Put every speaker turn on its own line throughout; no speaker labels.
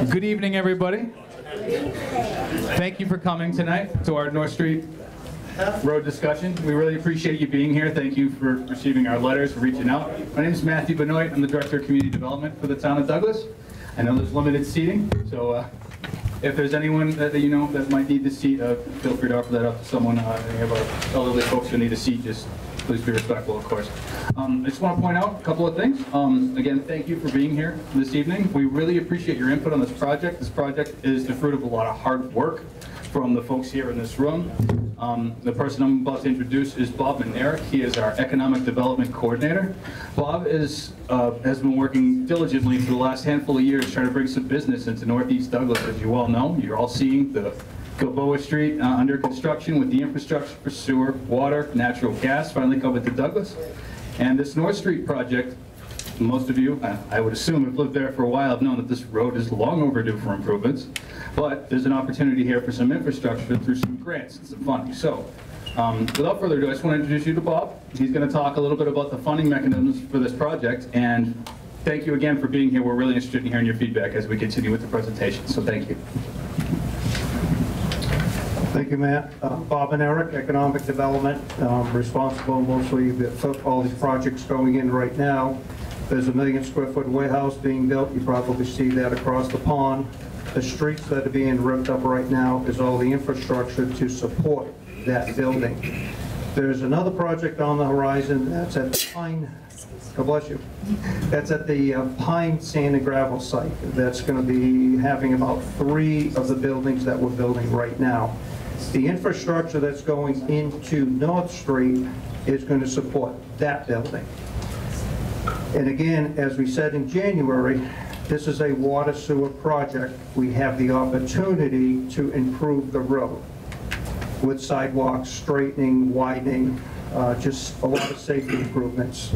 Good evening, everybody. Thank you for coming tonight to our North Street Road discussion. We really appreciate you being here. Thank you for receiving our letters, for reaching out. My name is Matthew Benoit. I'm the Director of Community Development for the town of Douglas. I know there's limited seating, so if there's anyone that you know that might need the seat, feel free to offer that up to someone. Any of our elderly folks who need a seat, just please be respectful, of course. I just want to point out a couple of things. Again, thank you for being here this evening. We really appreciate your input on this project. This project is the fruit of a lot of hard work from the folks here in this room. The person I'm about to introduce is Bob Minarik. He is our Economic Development Coordinator. Bob has been working diligently for the last handful of years trying to bring some business into Northeast Douglas. As you all know, you're all seeing the Gilboa Street under construction with the infrastructure for sewer, water, natural gas finally coming to Douglas. And this North Street project, most of you, I would assume, have lived there for a while, have known that this road is long overdue for improvements. But there's an opportunity here for some infrastructure through some grants and some funding. So, without further ado, I just want to introduce you to Bob. He's going to talk a little bit about the funding mechanisms for this project. And thank you again for being here. We're really interested in hearing your feedback as we continue with the presentation. So thank you.
Thank you, Matt. Bob and Eric, Economic Development, responsible mostly for all these projects going in right now. There's a 1 million square foot warehouse being built. You probably see that across the pond. The streets that are being ripped up right now is all the infrastructure to support that building. There's another project on the horizon that's at the Pine, God bless you, that's at the Pine Sand and Gravel site. That's going to be having about 3 of the buildings that we're building right now. The infrastructure that's going into North Street is going to support that building. And again, as we said in January, this is a water sewer project. We have the opportunity to improve the road with sidewalks, straightening, widening, just a lot of safety improvements.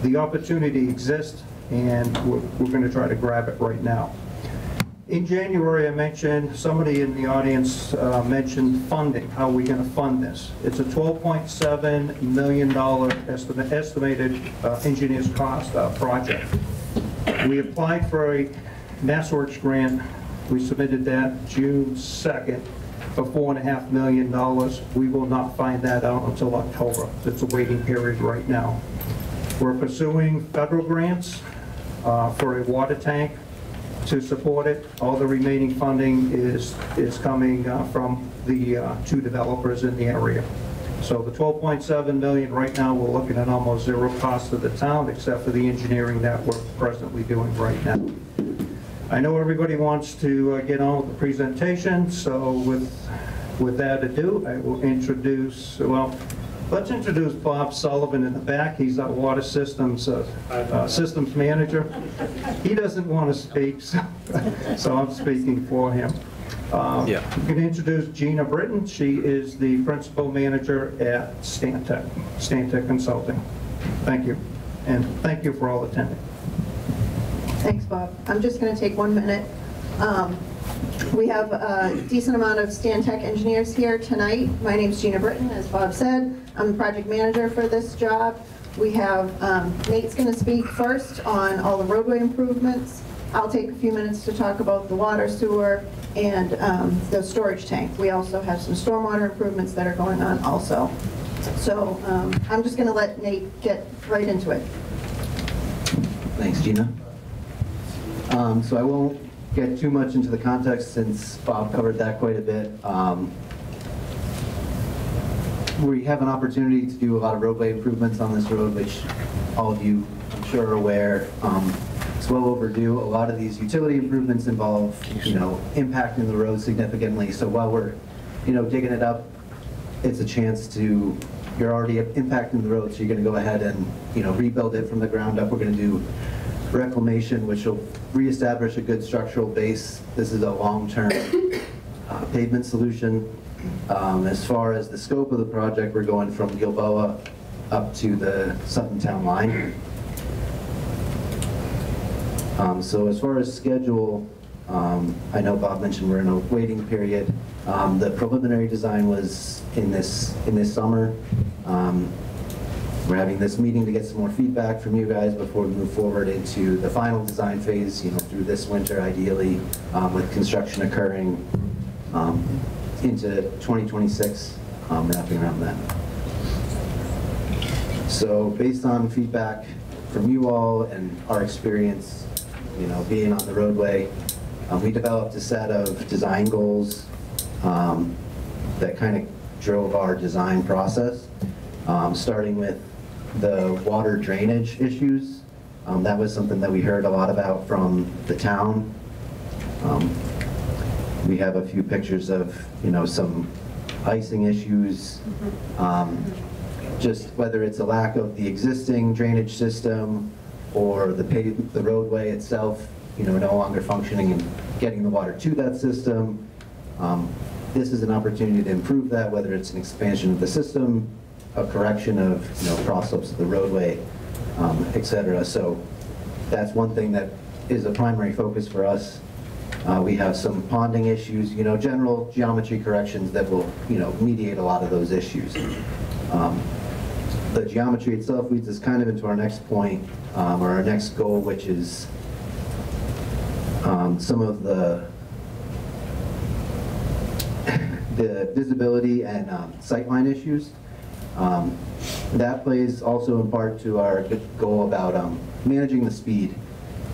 The opportunity exists, and we're going to try to grab it right now. In January, I mentioned, somebody in the audience mentioned funding. How are we going to fund this? It's a $12.7 million estimated engineer's cost project. We applied for a MassWorks grant. We submitted that June 2nd for $4.5 million. We will not find that out until October. It's a waiting period right now. We're pursuing federal grants for a water tank to support it. All the remaining funding is coming from the 2 developers in the area. So the $12.7 million right now, we're looking at almost zero cost to the town, except for the engineering that we're presently doing right now. I know everybody wants to get on with the presentation, so with that ado, I will introduce, well, let's introduce Bob Sullivan in the back. He's our water systems systems manager. He doesn't want to speak, so I'm speaking for him. I'm going to introduce Gina Britton. She is the principal manager at Stantec Consulting. Thank you, and thank you for all attending.
Thanks, Bob. I'm just going to take 1 minute. We have a decent amount of Stantec engineers here tonight. My name is Gina Britton, as Bob said. I'm the project manager for this job. We have, Nate's going to speak first on all the roadway improvements. I'll take a few minutes to talk about the water, sewer, and the storage tank. We also have some stormwater improvements that are going on also. So I'm just going to let Nate get right into it.
Thanks, Gina. So I won't get too much into the context since Bob covered that quite a bit. We have an opportunity to do a lot of roadway improvements on this road, which all of you, I'm sure, are aware. It's well overdue. A lot of these utility improvements involve, impacting the road significantly. So while we're, digging it up, it's a chance to, you're already impacting the road, so you're going to go ahead and, rebuild it from the ground up. We're going to do reclamation, which will reestablish a good structural base. This is a long-term pavement solution. As far as the scope of the project, we're going from Gilboa up to the Sutton Town line. So as far as schedule, I know Bob mentioned we're in a waiting period. The preliminary design was in this summer. We're having this meeting to get some more feedback from you guys before we move forward into the final design phase, through this winter ideally, with construction occurring into 2026, wrapping around that. So based on feedback from you all and our experience, being on the roadway, we developed a set of design goals that kind of drove our design process, starting with the water drainage issues. That was something that we heard a lot about from the town. We have a few pictures of, some icing issues, just whether it's a lack of the existing drainage system or the roadway itself, no longer functioning and getting the water to that system. This is an opportunity to improve that, whether it's an expansion of the system, a correction of cross slopes of the roadway, etc. So that's one thing that is a primary focus for us. We have some ponding issues, general geometry corrections that will mediate a lot of those issues. The geometry itself leads us kind of into our next point, or our next goal, which is some of the visibility and sightline issues. That plays also in part to our goal about managing the speed.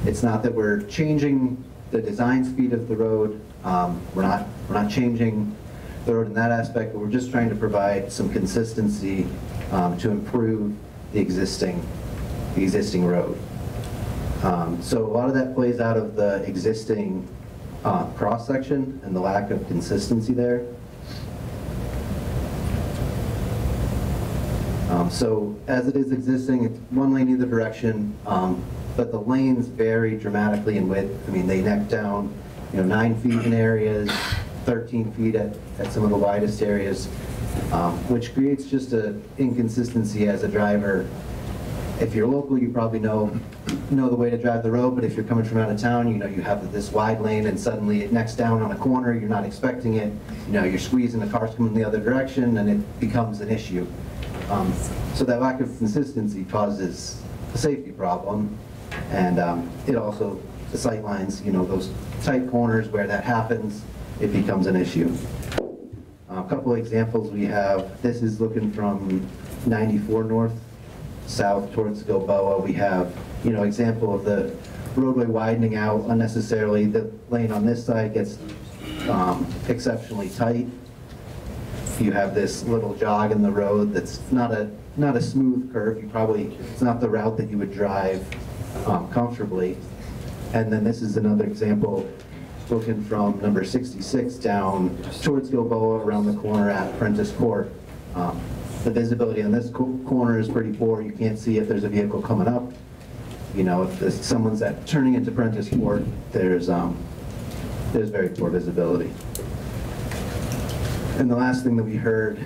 It's not that we're changing the design speed of the road. We're not changing the road in that aspect, but we're just trying to provide some consistency to improve the existing road. So a lot of that plays out of the existing cross-section and the lack of consistency there. So as it is existing, it's one lane either direction, but the lanes vary dramatically in width. I mean, they neck down, 9 feet in areas, 13 feet at some of the widest areas, which creates just an inconsistency as a driver. If you're local, you probably know the way to drive the road, but if you're coming from out of town, you have this wide lane and suddenly it necks down on a corner, you're not expecting it, you're squeezing, the car's coming the other direction, and it becomes an issue. So that lack of consistency causes a safety problem, and it also, the sight lines, those tight corners where that happens, it becomes an issue. A couple of examples we have, this is looking from 94 north, south towards Gilboa. We have, example of the roadway widening out unnecessarily. The lane on this side gets exceptionally tight. You have this little jog in the road that's not a smooth curve. It's not the route that you would drive comfortably. And then this is another example looking from number 66 down towards Gilboa around the corner at Prentice Court. The visibility on this corner is pretty poor. You can't see if there's a vehicle coming up. If someone's turning into Prentice Court, there's very poor visibility. And the last thing that we heard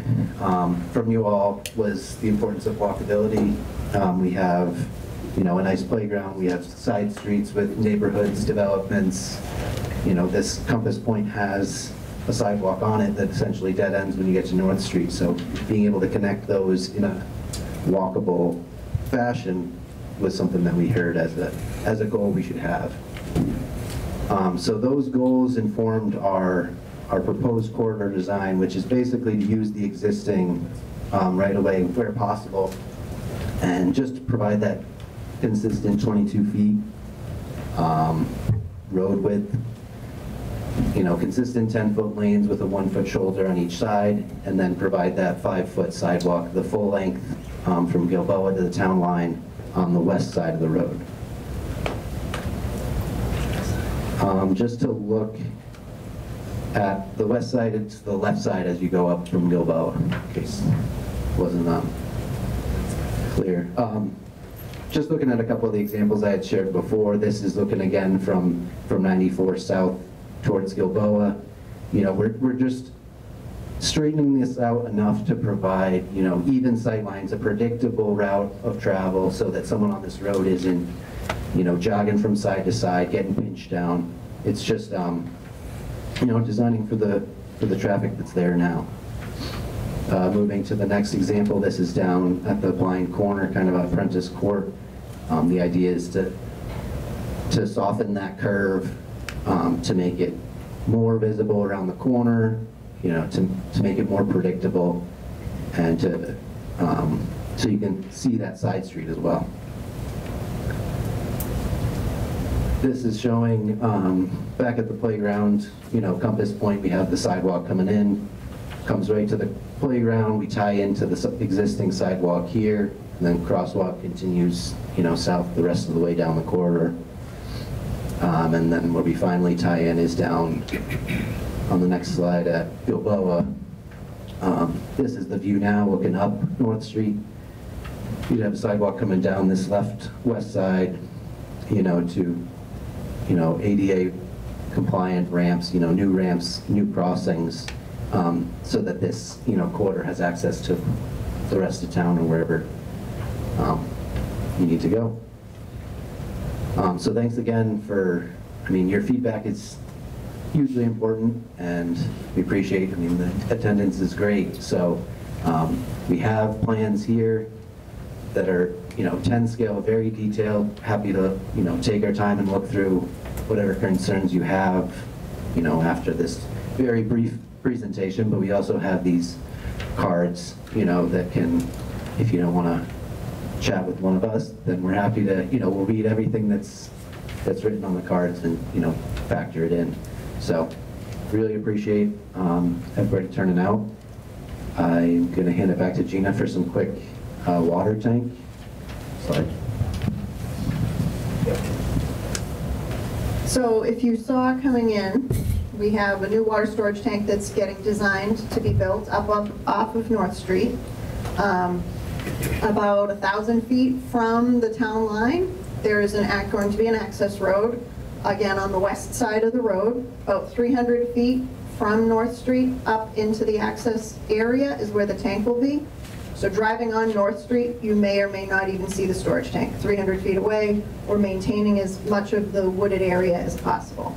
from you all was the importance of walkability. We have, a nice playground. We have side streets with neighborhoods, developments. This Compass Point has a sidewalk on it that essentially dead ends when you get to North Street. So being able to connect those in a walkable fashion was something that we heard as a goal we should have. So those goals informed our proposed corridor design, which is basically to use the existing right-of-way where possible and just to provide that consistent 22 feet road width, consistent 10-foot lanes with a 1-foot shoulder on each side, and then provide that 5-foot sidewalk, the full length from Gilboa to the town line on the west side of the road. Just to look at the west side, it's the left side as you go up from Gilboa, in case it wasn't clear. Just looking at a couple of the examples I had shared before, this is looking again from 94 south towards Gilboa. We're just straightening this out enough to provide, even sight lines, a predictable route of travel so that someone on this road isn't, jogging from side to side, getting pinched down. It's just, designing for the traffic that's there now. Moving to the next example, this is down at the blind corner, kind of a Prentice Court. The idea is to soften that curve, to make it more visible around the corner, you know, to make it more predictable, and to so you can see that side street as well. This is showing back at the playground, you know, compass point, we have the sidewalk coming in, comes right to the playground, we tie into the existing sidewalk here, and then crosswalk continues, you know, south the rest of the way down the corridor. And then where we finally tie in is down on the next slide at Bilboa. This is the view now looking up North Street. You'd have a sidewalk coming down this west side, you know, to, you know, ADA compliant ramps, you know, new ramps, new crossings, so that this, you know, quarter has access to the rest of town or wherever you need to go. So thanks again for, I mean, your feedback is hugely important, and we appreciate, I mean, the attendance is great. So we have plans here that are, you know, 10 scale, very detailed, happy to, you know, take our time and look through whatever concerns you have, you know, after this very brief presentation. But we also have these cards, you know, that can, if you don't want to chat with one of us, then we're happy to, you know, we'll read everything that's written on the cards and, you know, factor it in. So really appreciate everybody turning out. I'm going to hand it back to Gina for some quick water tank slide.
So if you saw coming in, we have a new water storage tank that's getting designed to be built up off of North Street. About 1,000 feet from the town line, there is going to be an access road, again on the west side of the road. About 300 feet from North Street up into the access area is where the tank will be. So driving on North Street, you may or may not even see the storage tank. 300 feet away, we're maintaining as much of the wooded area as possible.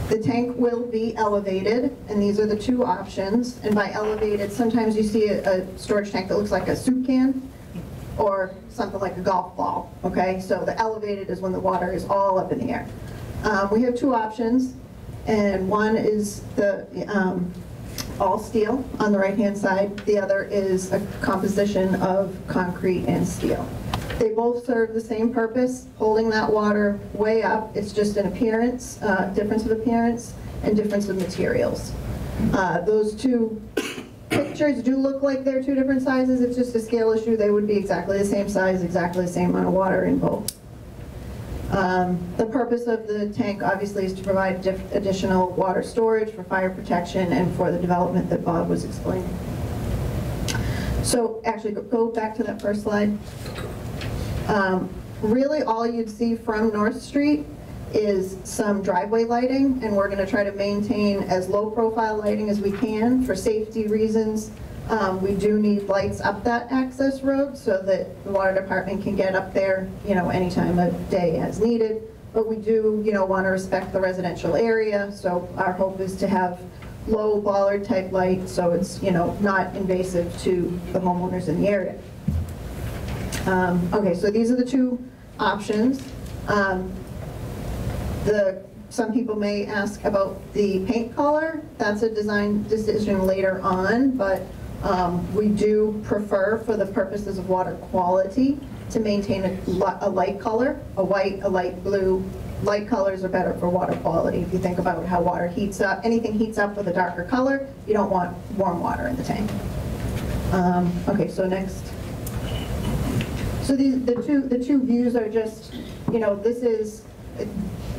The tank will be elevated, and these are the two options. And by elevated, sometimes you see a storage tank that looks like a soup can or something like a golf ball, okay? So the elevated is when the water is all up in the air. We have two options, and one is the all steel on the right-hand side. The other is a composition of concrete and steel. They both serve the same purpose, holding that water way up. It's just an appearance, difference of appearance, and difference of materials. Those two pictures do look like they're two different sizes. It's just a scale issue. They would be exactly the same size, exactly the same amount of water in both. The purpose of the tank obviously is to provide additional water storage for fire protection and for the development that Bob was explaining. So actually go back to that first slide. Really all you'd see from North Street is some driveway lighting, and we're going to try to maintain as low profile lighting as we can for safety reasons. We do need lights up that access road so that the water department can get up there, you know, any time of day as needed. But we do, you know, want to respect the residential area, so our hope is to have low bollard type light so it's, you know, not invasive to the homeowners in the area. Okay, so these are the two options. Some people may ask about the paint color. That's a design decision later on, but we do prefer, for the purposes of water quality, to maintain a light color, a white, a light blue. Light colors are better for water quality. If you think about how water heats up, anything heats up with a darker color, you don't want warm water in the tank. Okay, so next. So the two views are just, you know, this is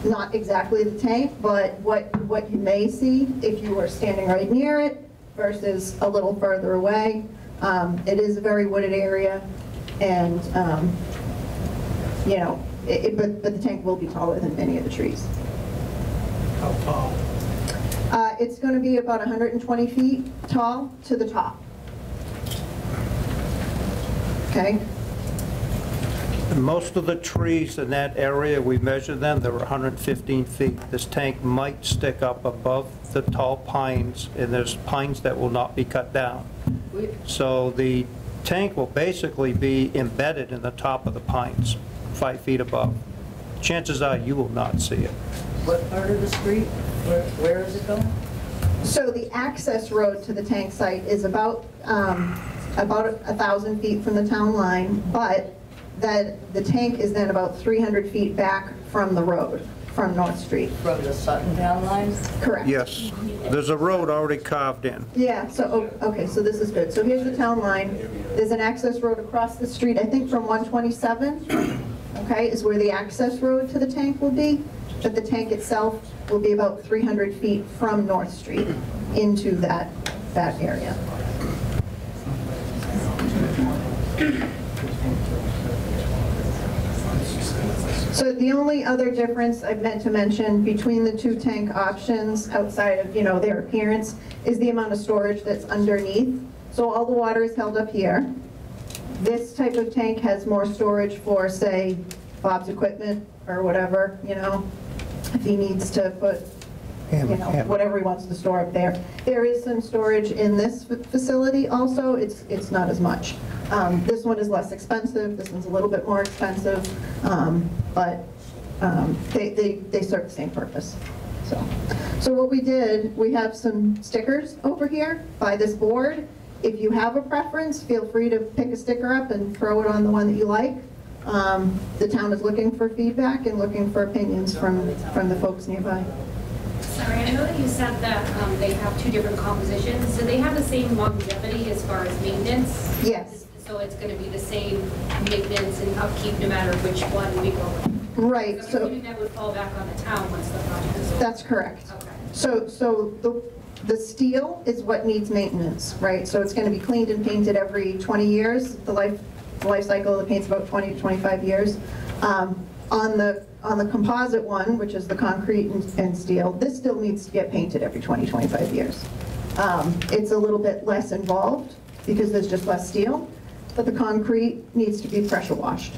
not exactly the tank, but what you may see if you were standing right near it versus a little further away. It is a very wooded area, and you know, but the tank will be taller than any of the trees.
How tall?
It's going to be about 120 feet tall to the top. Okay.
Most of the trees in that area, we measured them, they were 115 feet. This tank might stick up above the tall pines, and there's pines that will not be cut down. So the tank will basically be embedded in the top of the pines, 5 feet above. Chances are you will not see it.
What part of the street? Where is it going?
So the access road to the tank site is about 1,000 feet from the town line, but that the tank is then about 300 feet back from the road, from North Street.
From the Sutton down line?
Correct.
Yes, there's a road already carved in.
Yeah, so, okay, so this is good. So here's the town line. There's an access road across the street, I think from 127, okay, is where the access road to the tank will be. But the tank itself will be about 300 feet from North Street into that area. So the only other difference I meant to mention between the two tank options outside of, their appearance is the amount of storage that's underneath. So all the water is held up here. This type of tank has more storage for, say, Bob's equipment or whatever, if he needs to put, whatever he wants to store up there. There is some storage in this facility also. It's not as much. This one is less expensive. This one's a little bit more expensive, but they serve the same purpose. So what we did, we have some stickers over here by this board. If you have a preference, feel free to pick a sticker up and throw it on the one that you like. The town is looking for feedback and looking for opinions from the folks nearby.
Sorry, I know that you said that they have two different compositions. So they have the same longevity as far as maintenance?
Yes.
So it's going to be the same maintenance and upkeep no matter which one we go with?
Right.
So that would fall back on the town once the project is over?
That's correct.
Okay.
So the steel is what needs maintenance, right? So it's going to be cleaned and painted every 20 years. The life cycle of the paint's about 20 to 25 years. On the composite one, which is the concrete and steel, this still needs to get painted every 20, 25 years. It's a little bit less involved because there's just less steel, but the concrete needs to be pressure washed.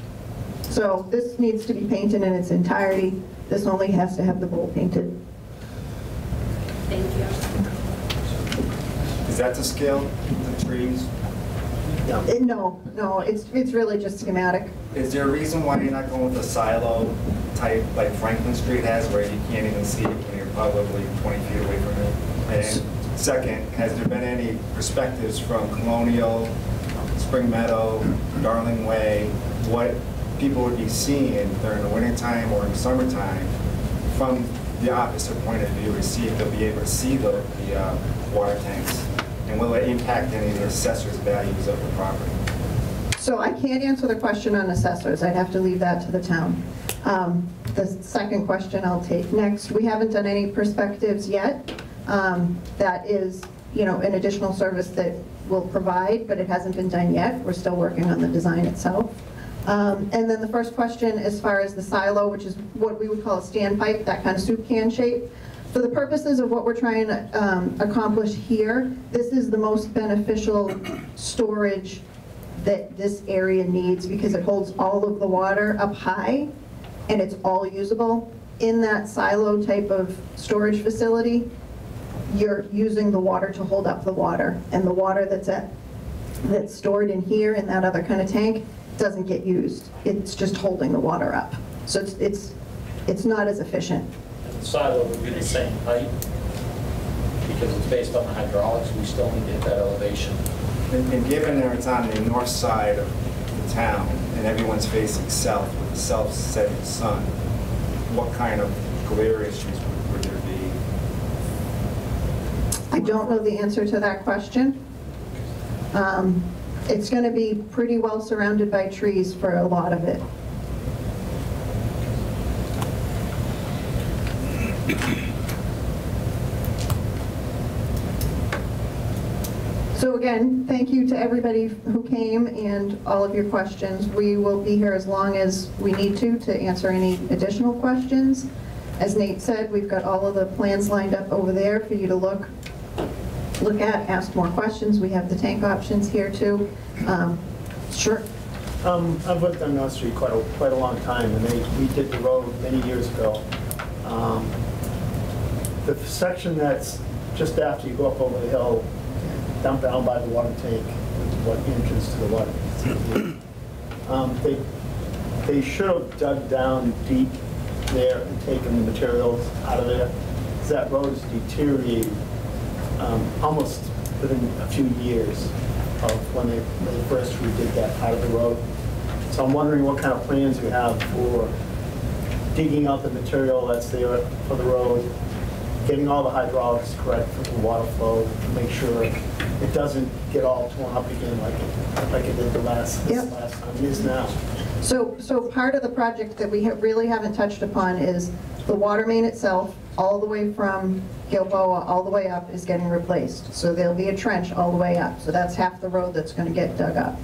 So this needs to be painted in its entirety. This only has to have the bowl painted.
Thank you.
Is that to scale, the trees?
No, it's really just schematic.
Is there a reason why you're not going with a silo type like Franklin Street has where you can't even see it when you're probably 20 feet away from it? And second, has there been any perspectives from Colonial, Spring Meadow, Darling Way, what people would be seeing during the wintertime or in the summertime from the opposite point of view, they'll be able to see the water tanks? And will it impact any of the assessor's values of the property?
So I can't answer the question on assessors. I'd have to leave that to the town. The second question I'll take next. We haven't done any perspectives yet. That is, an additional service that we'll provide, but it hasn't been done yet. We're still working on the design itself. And then the first question, as far as the silo, which is what we would call a standpipe, that kind of soup can shape. For the purposes of what we're trying to accomplish here, this is the most beneficial storage that this area needs because it holds all of the water up high and it's all usable. In that silo type of storage facility, you're using the water to hold up the water, and the water that's stored in here in that other kind of tank doesn't get used. It's just holding the water up. So it's not as efficient.
The silo would be the same height because it's based on the hydraulics. We still need to hit that elevation.
And given that it's on the north side of the town and everyone's facing south with the south-setting sun, what kind of glare issues would there be?
I don't know the answer to that question. It's going to be pretty well surrounded by trees for a lot of it. So again, thank you to everybody who came and all of your questions. We will be here as long as we need to answer any additional questions. As Nate said, we've got all of the plans lined up over there for you to look at, ask more questions. We have the tank options here too. Sure.
I've lived on North Street quite a long time, and we did the road many years ago. The section that's just after you go up over the hill, down by the water tank, what entrance to the water tank. They should have dug down deep there and taken the materials out of there, because that road is deteriorated almost within a few years of when they first redid that part of the road. So I'm wondering what kind of plans you have for digging out the material that's there for the road, getting all the hydraulics correct for the water flow, to make sure it doesn't get all torn up again like it did the last time. It is now.
So part of the project that we really haven't touched upon is the water main itself, all the way from Gilboa all the way up, is getting replaced. So there'll be a trench all the way up. So that's half the road that's going to get dug up.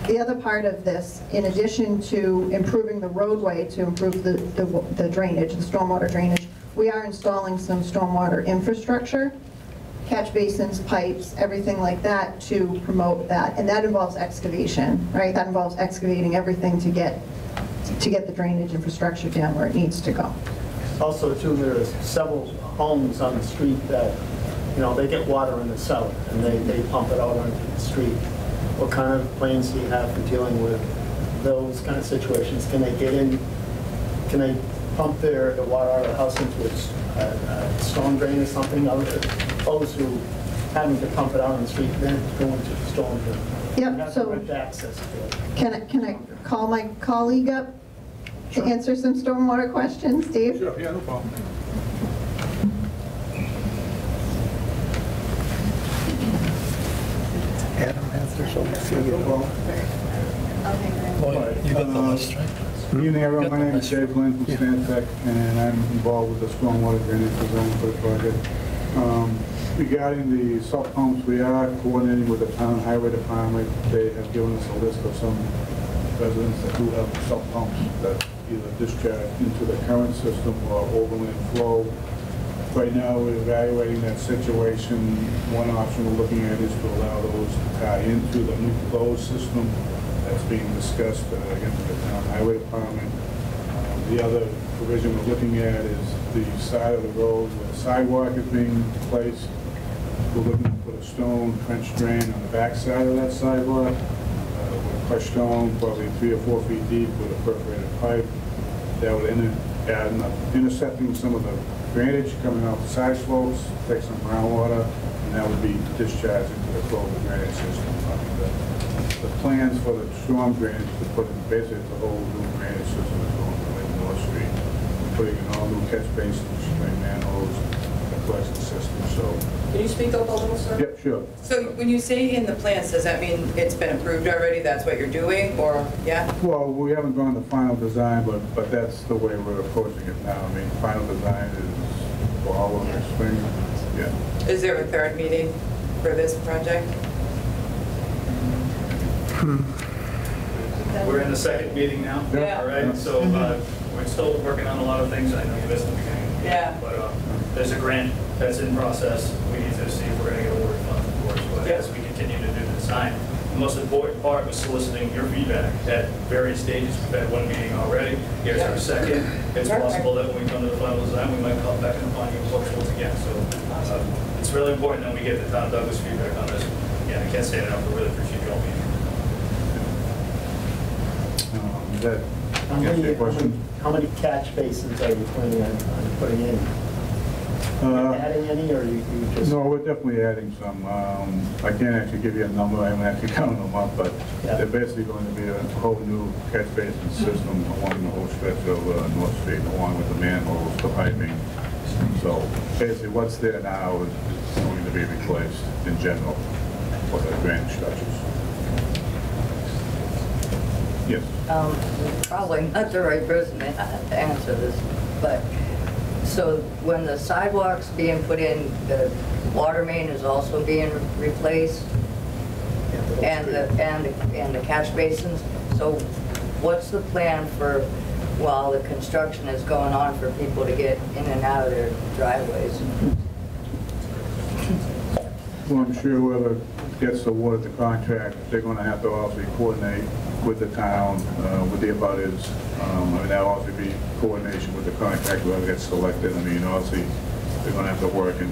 The other part of this, in addition to improving the roadway to improve the drainage, the stormwater drainage, we are installing some stormwater infrastructure, catch basins, pipes, everything like that to promote that. And that involves excavation, right? That involves excavating everything to get the drainage infrastructure down where it needs to go.
Also, too, there are several homes on the street that, they get water in the cellar and they pump it out onto the street. What kind of plans do you have for dealing with those kind of situations? Can they get in, can they pump the water out of the house into a storm drain or something, as opposed to having to pump it out on the street and then go into the storm drain?
Yep, so
access to it.
Can I call my colleague up to answer some stormwater questions, Dave?
Sure, yeah, no problem.
Adam answer, so we'll see you.
You got the list, right? Good evening, everyone. My name is Dave Lynn from Stantec, and I'm involved with the stormwater drainage design for the project. Regarding the salt pumps, we are coordinating with the town highway department. They have given us a list of some residents that do have salt pumps that either discharge into the current system or overland flow. Right now, we're evaluating that situation. One option we're looking at is to allow those to tie into the new flow system that's being discussed again with the town highway department. The other provision we're looking at is the side of the road where the sidewalk is being placed. We're looking to put a stone trench drain on the back side of that sidewalk. With crushed stone, probably 3 or 4 feet deep with a perforated pipe. That would add up intercepting some of the drainage coming off the side slopes, take some groundwater, and that would be discharged into the flow of the drainage system. The plans for the storm drainage to put in basically the whole new drainage system is going to North Street. We're putting in all new catch basins, drain manholes, a collection system. So.
Can you speak up a little, sir?
Yep, sure.
So when you say in the plans, does that mean it's been approved already? That's what you're doing, or yeah?
Well, we haven't gone to final design, but that's the way we're approaching it now. I mean, final design is fall or next spring. Yeah.
Is there a third meeting for this project?
We're in the second meeting now.
Yeah.
All right. So we're still working on a lot of things. I know you missed the beginning. Of the meeting, but there's a grant that's in process. We need to see if we're going to get awarded funds, of course. But as we continue to do the design, the most important part was soliciting your feedback at various stages. We've had one meeting already. Here's our second. It's possible that when we come to the final design, we might come back and find you approachables again. So it's really important that we get the Tom Douglas feedback on this. Yeah, I can't say it enough. We really appreciate you all being here.
How many catch basins are you planning on putting in? Adding any, or you just?
No, we're definitely adding some. I can't actually give you a number. I haven't actually counted them up, but they're basically going to be a whole new catch basin system along the whole stretch of North Street, along with the manholes, the piping. So basically, what's there now is going to be replaced in general for the drainage structures. Yes.
Probably not the right person to answer this, but so when the sidewalk's being put in, the water main is also being replaced, and the catch basins. So what's the plan for while the construction is going on for people to get in and out of their driveways?
Well, I'm sure whoever gets awarded the contract, they're going to have to also coordinate with the town, with the abutters. I mean, that'll also be coordination with the contractor whoever gets selected. I mean, obviously, they're gonna have to work and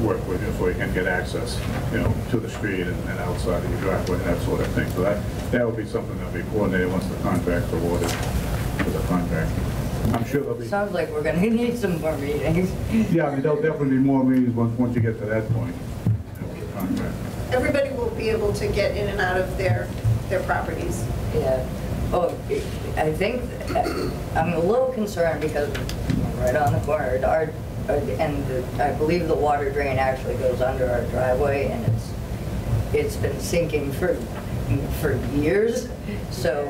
work with you so you can get access, you know, to the street and outside of your driveway and that sort of thing. So that will be something that'll be coordinated once the contract's awarded to the contractor. I'm sure there'll be.
Sounds like we're gonna need some more meetings.
Yeah, I mean, there'll definitely be more meetings once you get to that point, you know, with the contractor.
Everybody will be able to get in and out of their properties.
Yeah. Oh, I think, I'm a little concerned because right on the corner, I believe the water drain actually goes under our driveway, and it's been sinking for years. So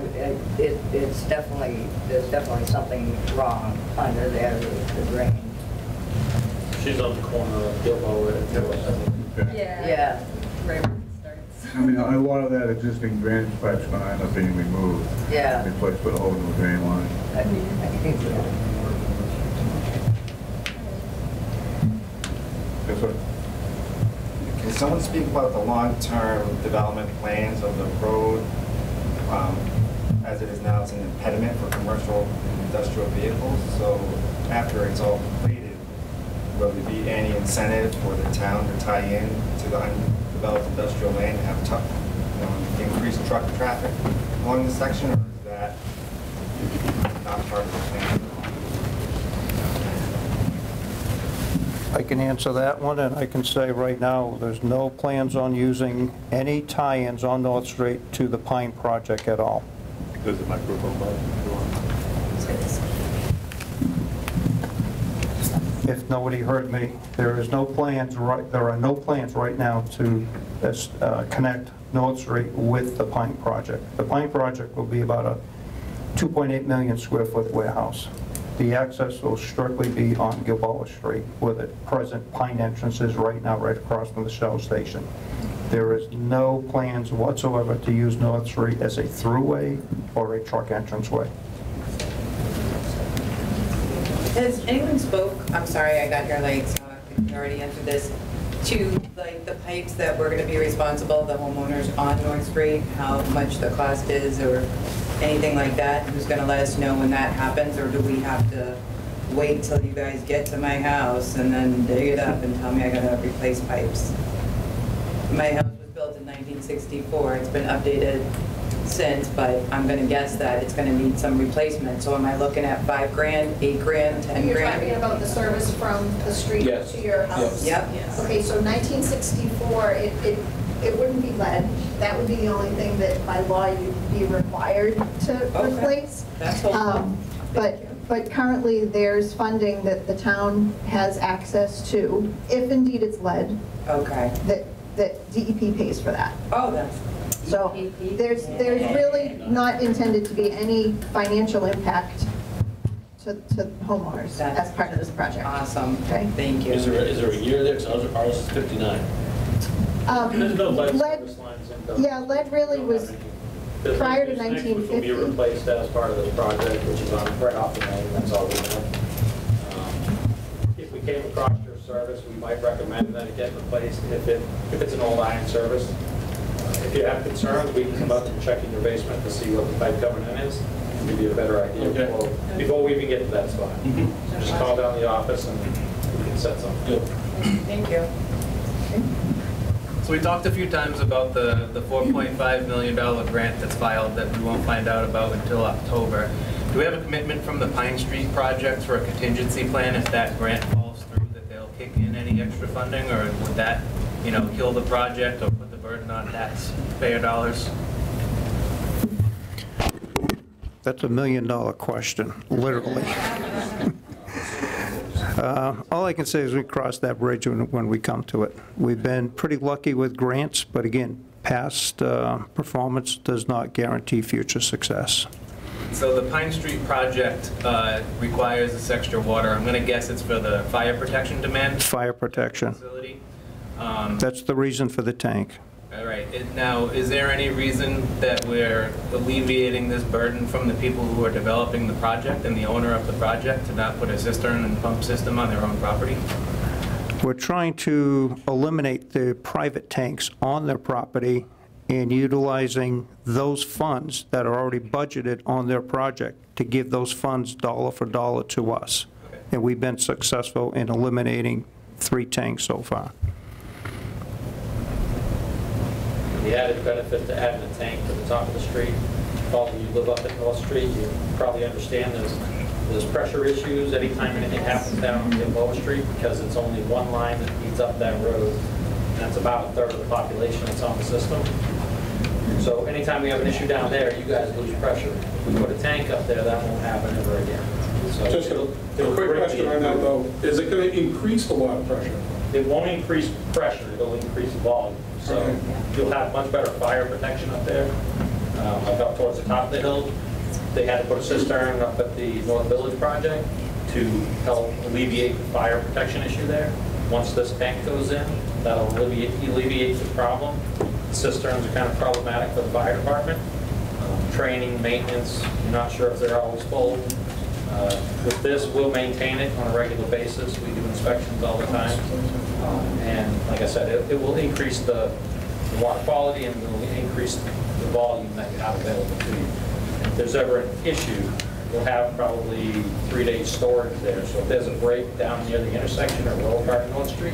it's definitely, there's definitely something wrong under there with the drain.
She's on the corner of Guimond.
Yeah.
Right where it starts.
I mean, a lot of that existing drainage pipe's gonna end up being removed.
Yeah.
Replaced with a whole new drain line.
I think, yeah.
Yes, sir.
Can someone speak about the long-term development plans of the road? As it is now, it's an impediment for commercial and industrial vehicles. So after it's all completed, will there be any incentive for the town to tie in to the undeveloped industrial land and have increased truck traffic along this section, or is that not part of the plan?
I can answer that one, and I can say right now, there's no plans on using any tie-ins on North Street to the Pine project at all.
Does the microphone button go on?
If nobody heard me, there are no plans right now to connect North Street with the Pine project. The Pine project will be about a 2.8 million square foot warehouse. The access will strictly be on Gilboa Street, where the present Pine entrance is right now, right across from the Shell station. There is no plans whatsoever to use North Street as a throughway or a truck entranceway.
Has anyone spoke, I'm sorry I got here late, so I could already answer this, to like the pipes that we're going to be responsible, the homeowners on North Street, how much the cost is or anything like that? Who's going to let us know when that happens, or do we have to wait till you guys get to my house and then dig it up and tell me I got to replace pipes? My house was built in 1964. It's been updated since, but I'm going to guess that it's going to need some replacement. So am I looking at $5 grand, $8 grand, 10
You're
grand?
talking about the service from the street
Yes.
to your house?
Yep.
Okay, so 1964, it wouldn't be lead. That would be the only thing that by law you'd be required to replace.
That's helpful.
But currently there's funding that the town has access to, if indeed it's lead,
Okay.
that DEP pays for that.
Oh, that's.
So there's really not intended to be any financial impact to homeowners as part of this project.
Awesome.
Okay.
Thank you.
Is there a year there? Because ours is 59. There's no lead service lines in the.
Yeah, lead really was prior to 1950.
Which will be replaced as part of this project, which is on right off the main. That's all we know. If we came across your service, we might recommend that it get replaced if it's an old iron service. If you have concerns, we can come up and check in your basement to see what the pipe coming in is, and give you a better idea before we even get to that spot. Just call down the office and we can set something.
Thank you.
So we talked a few times about the $4.5 million grant that's filed that we won't find out about until October. Do we have a commitment from the Pine Street project for a contingency plan if that grant falls through, that they'll kick in any extra funding, or would that, kill the project or put the burden on taxpayer dollars?
That's $1 million question, literally. All I can say is we cross that bridge when we come to it. We've been pretty lucky with grants, but again, past performance does not guarantee future success.
So the Pine Street project requires this extra water. I'm going to guess it's for the fire protection demand?
Fire protection.
Facility.
That's the reason for the tank.
All right. Now, is there any reason that we're alleviating this burden from the people who are developing the project and the owner of the project to not put a cistern and pump system on their own property?
We're trying to eliminate the private tanks on their property and utilizing those funds that are already budgeted on their project to give those funds dollar for dollar to us. And we've been successful in eliminating 3 tanks so far.
The added benefit to adding a tank to the top of the street, all of you live up at North Street, you probably understand there's pressure issues anytime anything happens down on Gilboa Street, because it's only one line that feeds up that road, and that's about a third of the population that's on the system. So anytime we have an issue down there, you guys lose pressure. If we put a tank up there, that won't happen ever again. So
Just a quick question on that though, is it going to increase the water pressure?
It won't increase pressure, it'll increase volume. So you'll have much better fire protection up there. Up towards the top of the hill, they had to put a cistern up at the North Village project to help alleviate the fire protection issue there. Once this tank goes in, that'll alleviate the problem. The cisterns are kind of problematic for the fire department. Training, maintenance, you're not sure if they're always full. With this, we'll maintain it on a regular basis. We do inspections all the time. And like I said, it will increase the water quality and will increase the volume that you have available to you. And if there's ever an issue, we'll have probably 3 days storage there. So if there's a break down near the intersection or Royal Garden North Street,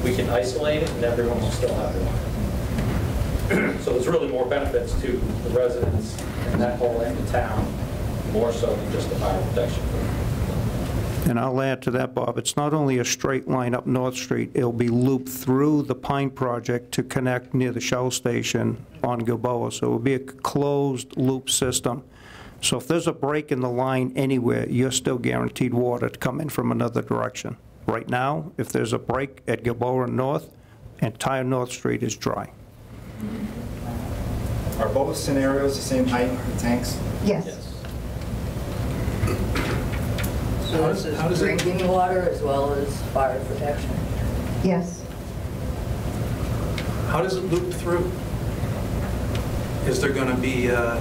we can isolate it and everyone will still have water. So there's really more benefits to the residents in that whole end of town, more so than just the fire protection.
And I'll add to that, Bob, it's not only a straight line up North Street, it'll be looped through the Pine Project to connect near the Shell Station on Gilboa. So it will be a closed loop system. So if there's a break in the line anywhere, you're still guaranteed water to come in from another direction. Right now, if there's a break at Gilboa North, entire North Street is dry.
Are both scenarios the same height, the tanks?
Yes.
So this is drinking water as well as fire protection?
Yes.
How does it loop through? Is there going to be a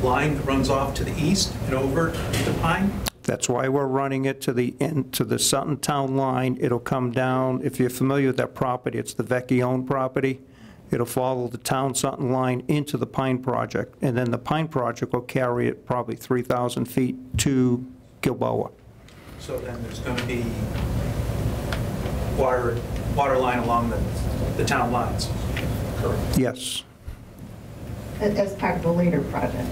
line that runs off to the east and over to Pine?
That's why we're running it to the end, to the Sutton Town line. It'll come down, if you're familiar with that property, it's the Vecchione property. It'll follow the Town Sutton line into the Pine Project, and then the Pine Project will carry it probably 3,000 feet to Gilboa.
So then there's going to be water line along the town lines? Correct.
Yes.
As part of the later project.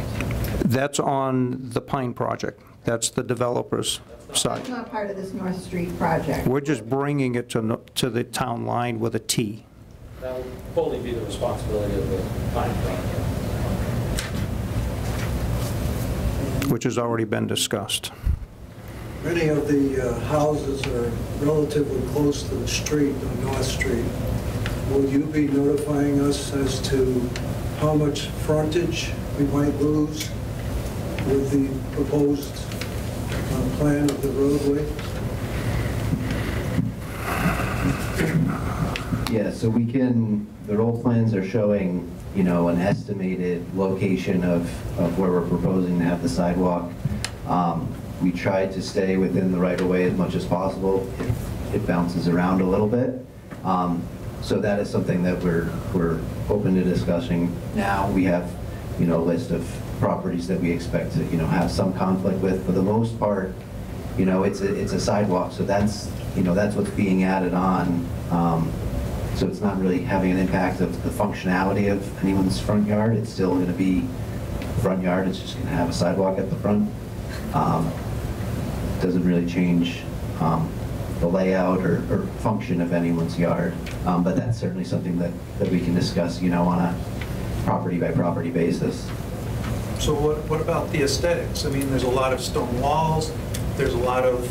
That's on the Pine Project. That's the developer's side.
It's not part of this North Street project.
We're just bringing it to the town line with a T.
That will fully be the responsibility of the Pine Project,
which has already been discussed.
Many of the houses are relatively close to the street on North Street. Will you be notifying us as to how much frontage we might lose with the proposed plan of the roadway?
Yeah, so we can, the roll plans are showing, you know, an estimated location of where we're proposing to have the sidewalk. We tried to stay within the right-of-way as much as possible. It bounces around a little bit. So that is something that we're open to discussing now. We have, you know, a list of properties that we expect to, you know, have some conflict with. For the most part, you know, it's a sidewalk, so that's, you know, that's what's being added on. So it's not really having an impact of the functionality of anyone's front yard. It's still going to be front yard. It's just going to have a sidewalk at the front. Doesn't really change the layout or function of anyone's yard. But that's certainly something that we can discuss, you know, on a property by property basis.
So what about the aesthetics? I mean, there's a lot of stone walls. There's a lot of,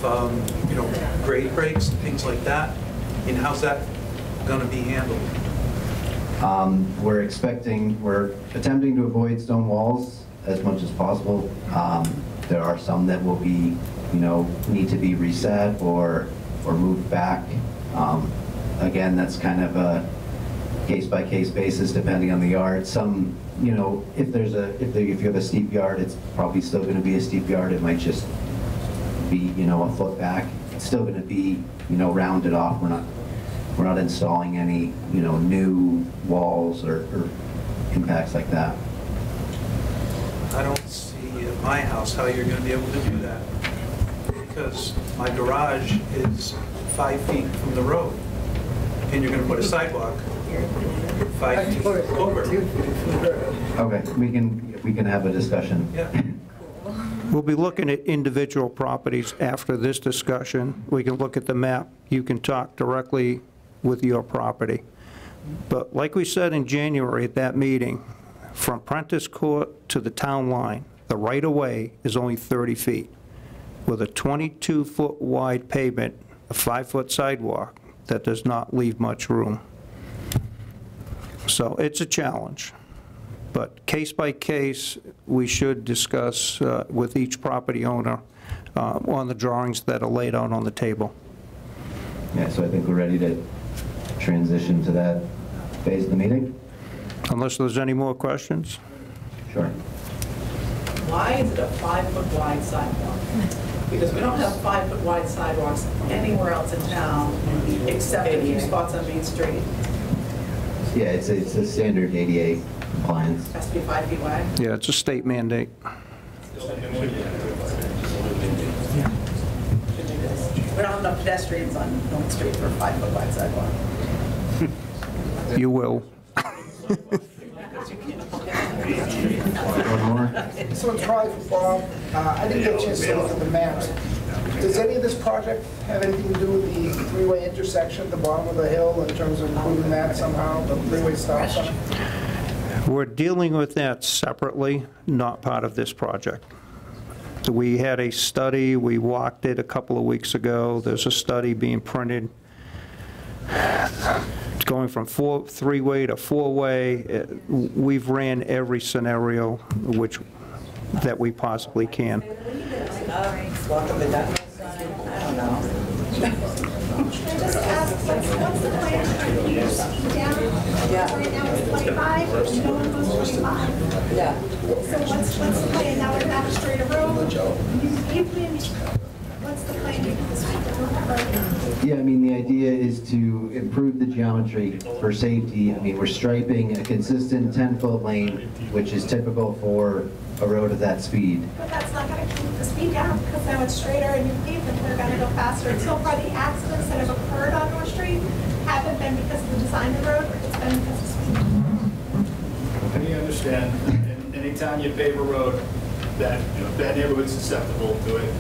you know, grade breaks, things like that. I mean, how's that going to be handled?
We're attempting to avoid stone walls as much as possible. There are some that will be, you know, need to be reset or moved back. Again, that's kind of a case-by-case basis depending on the yard. Some, you know, if you have a steep yard, it's probably still going to be a steep yard. It might just be, you know, a foot back. It's still going to be, you know, rounded off. We're not installing any, you know, new walls or impacts like that.
I don't see at my house how you're going to be able to do that, because my garage is 5 feet from the road, and you're going to put a sidewalk 5 feet over.
Okay, we can have a discussion.
Yeah.
We'll be looking at individual properties after this discussion. We can look at the map. You can talk directly with your property. But like we said in January at that meeting, from Prentice Court to the town line, the right-of-way is only 30 feet. With a 22-foot wide pavement, a 5-foot sidewalk, that does not leave much room. So it's a challenge. But case by case, we should discuss with each property owner on the drawings that are laid out on the table.
Yeah, so I think we're ready to transition to that phase of the meeting.
Unless there's any more questions?
Sure.
Why is it a 5-foot wide sidewalk? Because we don't have 5-foot wide sidewalks anywhere else in town except a few spots on Main Street.
Yeah, it's a standard ADA compliance.
Has to be 5 feet wide.
Yeah, it's a state mandate.
We don't have enough pedestrians on Main Street for a 5-foot wide sidewalk.
You will.
One more?
So it's probably for Bob. I didn't get a chance to look at the maps. Does any of this project have anything to do with the three-way intersection at the bottom of the hill in terms of improving that somehow, the three-way stop sign?
We're dealing with that separately, not part of this project. So we had a study, we walked it a couple of weeks ago. There's a study being printed. It's going from three-way to four-way. We've ran every scenario that we possibly can.
Welcome to that. I don't know.
Just ask, what's the plan for use down?
Yeah.
Right now it's 25, but no one goes 25.
Yeah.
So what's the plan? Now we're gonna have a straighter road? What's the plan to do this week?
Yeah, I mean, the idea is to improve the geometry for safety. I mean, we're striping a consistent 10-foot lane, which is typical for a road of that speed.
But that's not gonna keep the speed down because now it's straighter and you pavement, they're gonna go faster. And so far, the accidents that have occurred on North Street haven't been because of the design of the road, it's been because of speed.
You understand, anytime you pave a road, that neighborhood's susceptible to it.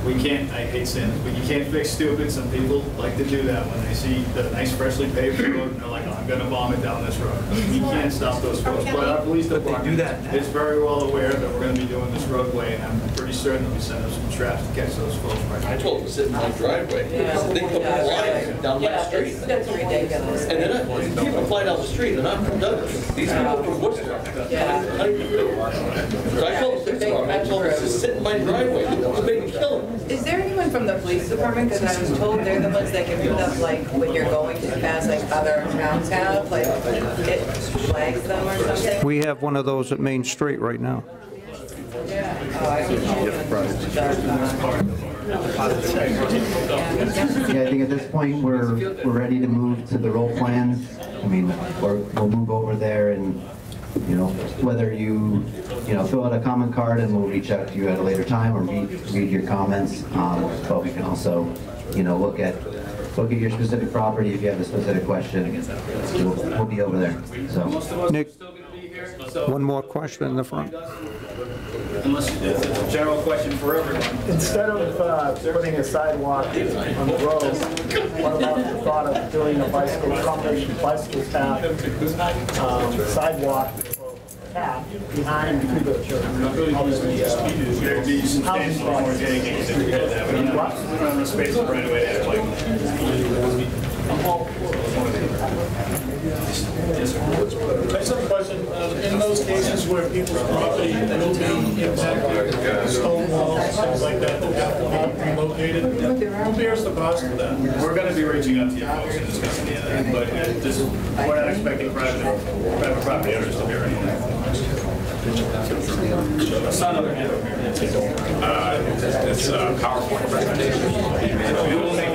We can't, I hate saying this, but you can't fix stupid. Some people like to do that when they see the nice freshly paved road and they're like, oh, I'm gonna bomb it down this road. We can't stop those folks, but our police department is very well aware that we're gonna be doing this roadway, and I'm pretty certain that we send them some traps to catch those folks right now.
I told them to sit in my driveway. They come flying down my street.
That's ridiculous.
And then people fly down the street, and I'm from Douglas. These people from Worcester.
Yeah.
So I told the police department, I told them to sit in my driveway. Let's make them kill them.
Is there anyone from the police department? Because I was told they're the ones that can put up, like, when you're going too fast, like other towns have, like, it flags them or something?
We have one of those at Main Street right now.
Oh, I don't
Yeah, I think at this point, we're ready to move to the roll plans. I mean, we'll move over there and, you know, whether you fill out a comment card and we'll reach out to you at a later time or read your comments. But we can also, look at your specific property. If you have a specific question, we'll be over there. So,
Nick, one more question in the front.
Unless it's a general question for everyone.
Instead of putting a sidewalk on the road, what about the thought of doing a combination bicycle path, sidewalk path behind the
There'd be substantially more dedicated if we did that. We don't have the space right away to like.
I just have a question. In those cases where people's property will be impacted, stone walls, things like that, that will have to be relocated, who bears the cost of that?
We're going to be reaching out to you folks and discussing that, but we're not expecting private property owners to bear any of that. Son of a hand.
It's a PowerPoint presentation.
We will make